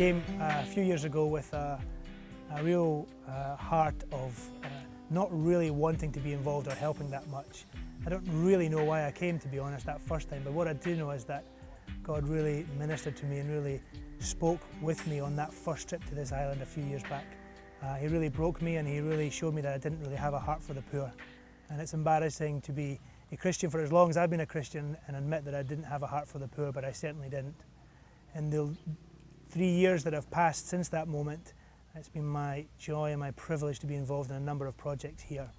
came a few years ago with a real heart of not really wanting to be involved or helping that much. I don't really know why I came, to be honest, that first time, but what I do know is that God really ministered to me and really spoke with me on that first trip to this island a few years back. He really broke me and he really showed me that I didn't really have a heart for the poor. And it's embarrassing to be a Christian for as long as I've been a Christian and admit that I didn't have a heart for the poor, but I certainly didn't. In the 3 years that have passed since that moment, it's been my joy and my privilege to be involved in a number of projects here.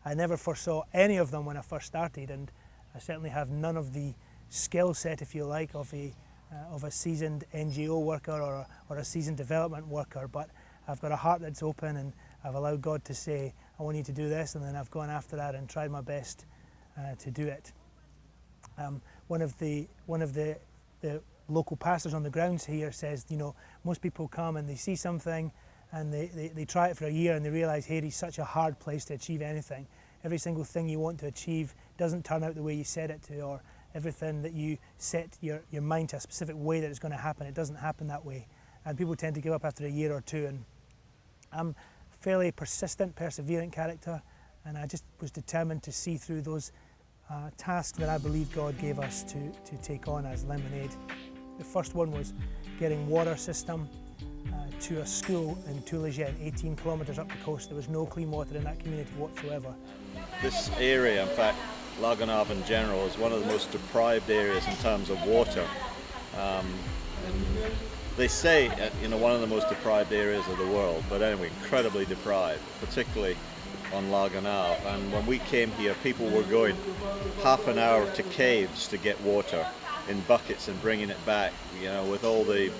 I never foresaw any of them when I first started, and I certainly have none of the skill set, if you like, of a seasoned NGO worker or a seasoned development worker, but I've got a heart that's open and I've allowed God to say, I want you to do this, and then I've gone after that and tried my best to do it. One of the local pastors on the grounds here says, you know, most people come and they see something and they try it for a year and they realise Haiti's such a hard place to achieve anything. Every single thing you want to achieve doesn't turn out the way you set it to, or everything that you set your mind to a specific way that it's going to happen, it doesn't happen that way. And people tend to give up after a year or two. And I'm a fairly persistent, perseverant character, and I just was determined to see through those tasks that I believe God gave us to take on as Lemonade. The first one was getting water system to a school in Toulouse, 18 kilometres up the coast. There was no clean water in that community whatsoever. This area, in fact, Lagonave in general, is one of the most deprived areas in terms of water. They say, you know, one of the most deprived areas of the world, but anyway, incredibly deprived, particularly on Lagonave. And when we came here, people were going half an hour to caves to get water in buckets and bringing it back, you know, with all the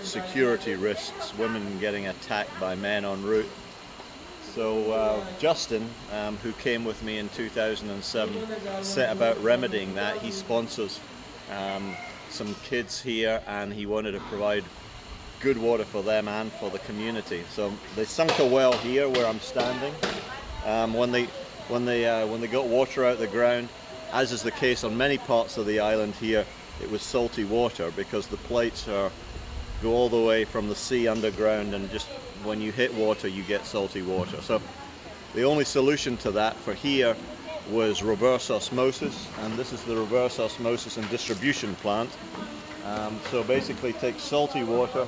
security risks, women getting attacked by men en route. So Justin, who came with me in 2007, set about remedying that. He sponsors some kids here, and he wanted to provide good water for them and for the community. So they sunk a well here where I'm standing. When they got water out of the ground, as is the case on many parts of the island here, it was salty water because the plates go all the way from the sea underground, and just when you hit water you get salty water. So the only solution to that for here was reverse osmosis, and this is the reverse osmosis and distribution plant. So basically takes salty water,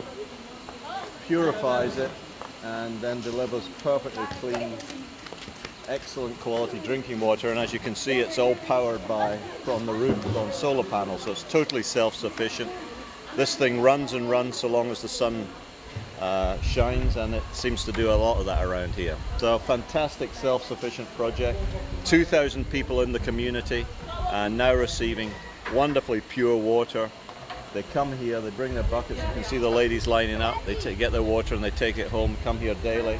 purifies it, and then delivers perfectly clean, excellent quality drinking water. And as you can see, it's all powered from the roof on solar panels, so it's totally self-sufficient. This thing runs and runs so long as the sun shines, and it seems to do a lot of that around here. So fantastic self-sufficient project. 2,000 people in the community and now receiving wonderfully pure water. They come here, they bring their buckets, you can see the ladies lining up, they get their water and they take it home, come here daily.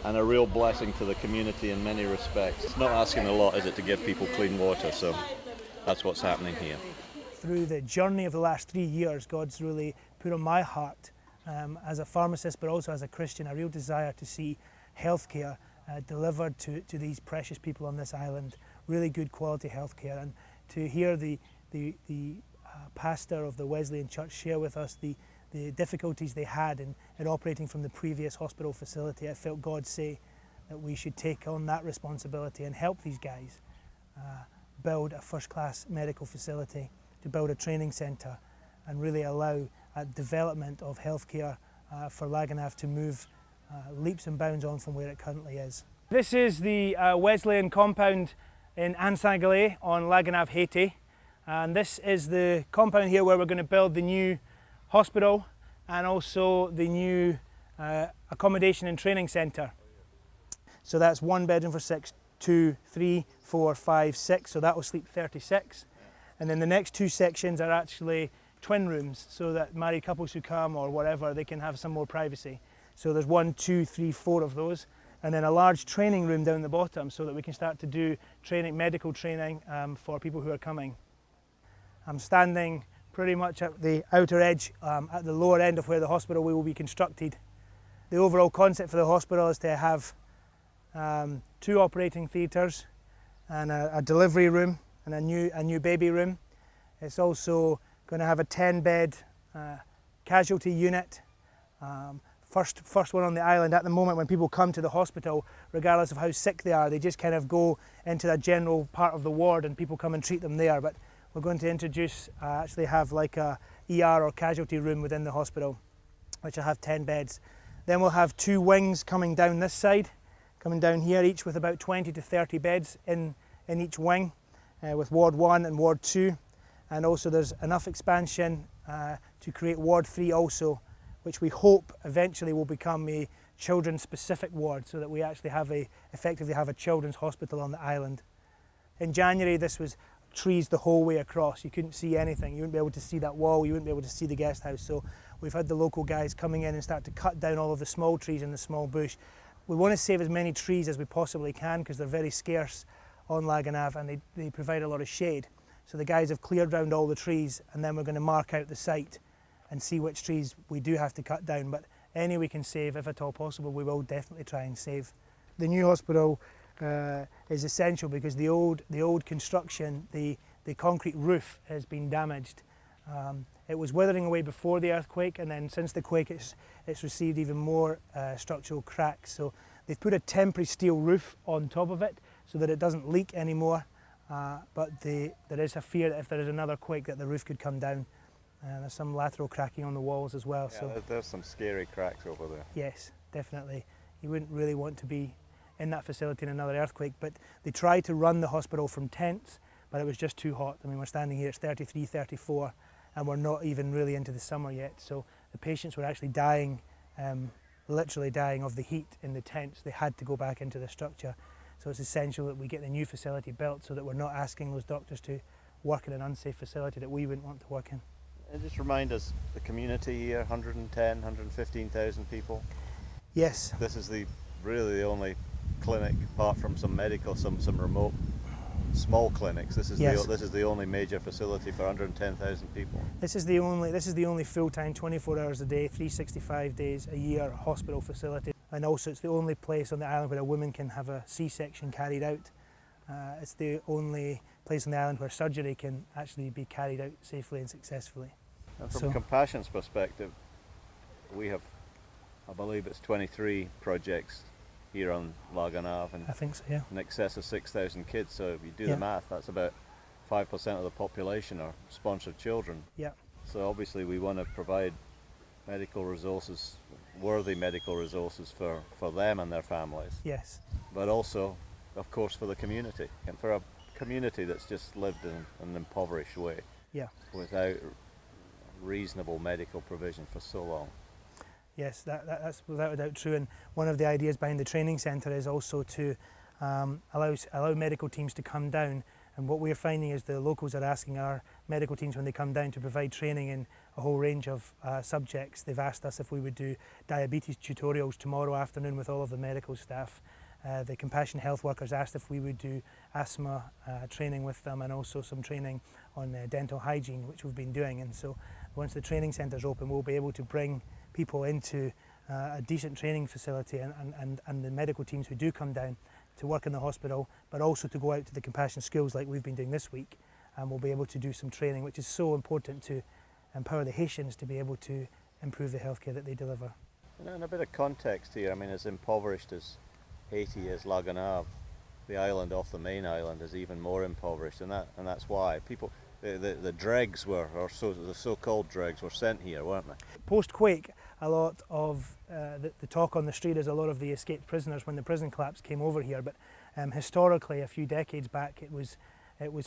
And a real blessing to the community in many respects. It's not asking a lot, is it, to give people clean water, so that's what's happening here. Through the journey of the last 3 years, God's really put on my heart, as a pharmacist but also as a Christian, a real desire to see healthcare delivered to these precious people on this island, really good quality healthcare. And to hear the pastor of the Wesleyan Church share with us the difficulties they had in operating from the previous hospital facility, I felt God say that we should take on that responsibility and help these guys build a first-class medical facility, to build a training centre, and really allow a development of healthcare for Lagonave to move leaps and bounds on from where it currently is. This is the Wesleyan compound in Saint-Galais on Lagonave, Haiti, and this is the compound here where we're going to build the new hospital and also the new accommodation and training centre. So that's 1 bedroom for 6, 2, 3, 4, 5, 6, so that will sleep 36. And then the next 2 sections are actually twin rooms, so that married couples who come or whatever, they can have some more privacy. So there's 1, 2, 3, 4 of those, and then a large training room down the bottom so that we can start to do training, medical training for people who are coming. I'm standing pretty much at the outer edge, at the lower end of where the hospital will be constructed. The overall concept for the hospital is to have 2 operating theatres and a delivery room and a new baby room. It's also going to have a 10-bed casualty unit. First one on the island. At the moment, when people come to the hospital, regardless of how sick they are, they just kind of go into that general part of the ward and people come and treat them there. But we're going to introduce, actually have like a ER or casualty room within the hospital, which will have 10 beds. Then we'll have 2 wings coming down this side, coming down here, each with about 20 to 30 beds in each wing, with Ward 1 and Ward 2. And also there's enough expansion to create Ward 3 also, which we hope eventually will become a children's specific ward, so that we actually have effectively have a children's hospital on the island. In January this was trees the whole way across. You couldn't see anything. You wouldn't be able to see that wall, you wouldn't be able to see the guest house. So we've had the local guys coming in and start to cut down all of the small trees in the small bush. We want to save as many trees as we possibly can because they're very scarce on Lagonave and they provide a lot of shade. So the guys have cleared round all the trees and then we're going to mark out the site and see which trees we do have to cut down. But any we can save, if at all possible, we will definitely try and save. The new hospital is essential because the old construction, the concrete roof has been damaged. It was withering away before the earthquake, and then since the quake it's received even more structural cracks. So they've put a temporary steel roof on top of it so that it doesn't leak anymore, but there is a fear that if there is another quake that the roof could come down. There's some lateral cracking on the walls as well. Yeah, so there's some scary cracks over there. Yes, definitely. You wouldn't really want to be in that facility in another earthquake, but they tried to run the hospital from tents, but it was just too hot. I mean, we're standing here, it's 33, 34, and we're not even really into the summer yet. So the patients were actually dying, literally dying of the heat in the tents. They had to go back into the structure. So it's essential that we get the new facility built so that we're not asking those doctors to work in an unsafe facility that we wouldn't want to work in. And just remind us, the community here, 110, 115,000 people. Yes. This is really the only clinic, apart from some medical, some remote small clinics. This is the only major facility for 110,000 people. This is the only full-time, 24 hours a day, 365 days a year hospital facility. And also it's the only place on the island where a woman can have a C-section carried out. It's the only place on the island where surgery can actually be carried out safely and successfully. And from Compassion's perspective, we have, I believe it's 23 projects here on Lagonave, and I think so, yeah. In excess of 6,000 kids. So if you do the math, that's about 5% of the population are sponsored children. Yeah. So obviously we want to provide medical resources, worthy medical resources for them and their families. Yes. But also, of course, for the community, and for a community that's just lived in an impoverished way. Yeah. Without reasonable medical provision for so long. Yes, that's without a doubt true, and one of the ideas behind the training centre is also to allow medical teams to come down, and what we're finding is the locals are asking our medical teams when they come down to provide training in a whole range of subjects. They've asked us if we would do diabetes tutorials tomorrow afternoon with all of the medical staff. The compassion health workers asked if we would do asthma training with them, and also some training on dental hygiene, which we've been doing. And so once the training centre's open, we'll be able to bring people into a decent training facility, and the medical teams who do come down to work in the hospital, but also to go out to the compassion schools like we've been doing this week, and we'll be able to do some training, which is so important to empower the Haitians to be able to improve the healthcare that they deliver. And a bit of context here, I mean, as impoverished as Haiti is, Lagonave, the island off the main island, is even more impoverished, and that's why people, the dregs the so-called dregs were sent here, weren't they? Post-quake, a lot of the talk on the street is a lot of the escaped prisoners when the prison collapse came over here, but historically, a few decades back, it was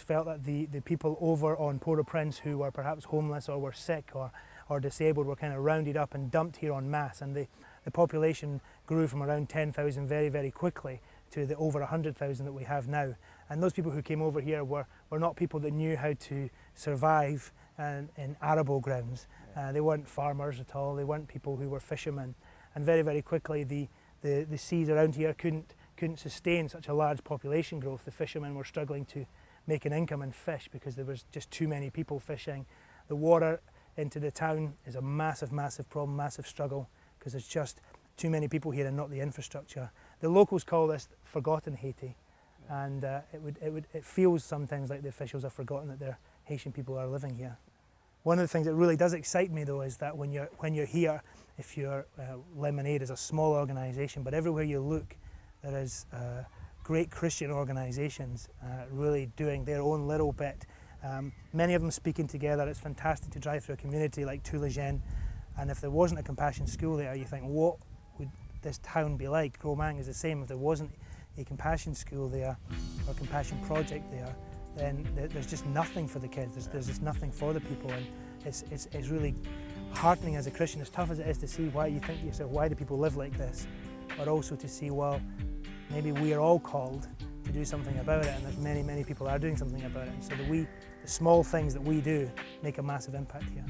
felt that the people over on Port-au-Prince who were perhaps homeless or were sick or disabled were kind of rounded up and dumped here en masse, and the population grew from around 10,000 very, very quickly to the over 100,000 that we have now. And those people who came over here were not people that knew how to survive in arable grounds. They weren't farmers at all, they weren't people who were fishermen. And very, very quickly the seas around here couldn't sustain such a large population growth. The fishermen were struggling to make an income in fish because there was just too many people fishing. The water into the town is a massive, massive problem, massive struggle, because there's just too many people here and not the infrastructure. The locals call this forgotten Haiti, and it feels sometimes like the officials have forgotten that their Haitian people are living here. One of the things that really does excite me though is that when you're here, if your Lemonade is a small organisation, but everywhere you look there is great Christian organisations really doing their own little bit. Many of them speaking together. It's fantastic to drive through a community like Toulagen, and if there wasn't a compassion school there, you think, what would this town be like? Gros-Mang is the same. If there wasn't a compassion school there or compassion project there, then there's just nothing for the kids. There's just nothing for the people, and it's really heartening as a Christian, as tough as it is to see why you think to yourself, why do people live like this? But also to see, well, maybe we are all called to do something about it, and there's many people are doing something about it, and so the small things that we do make a massive impact here.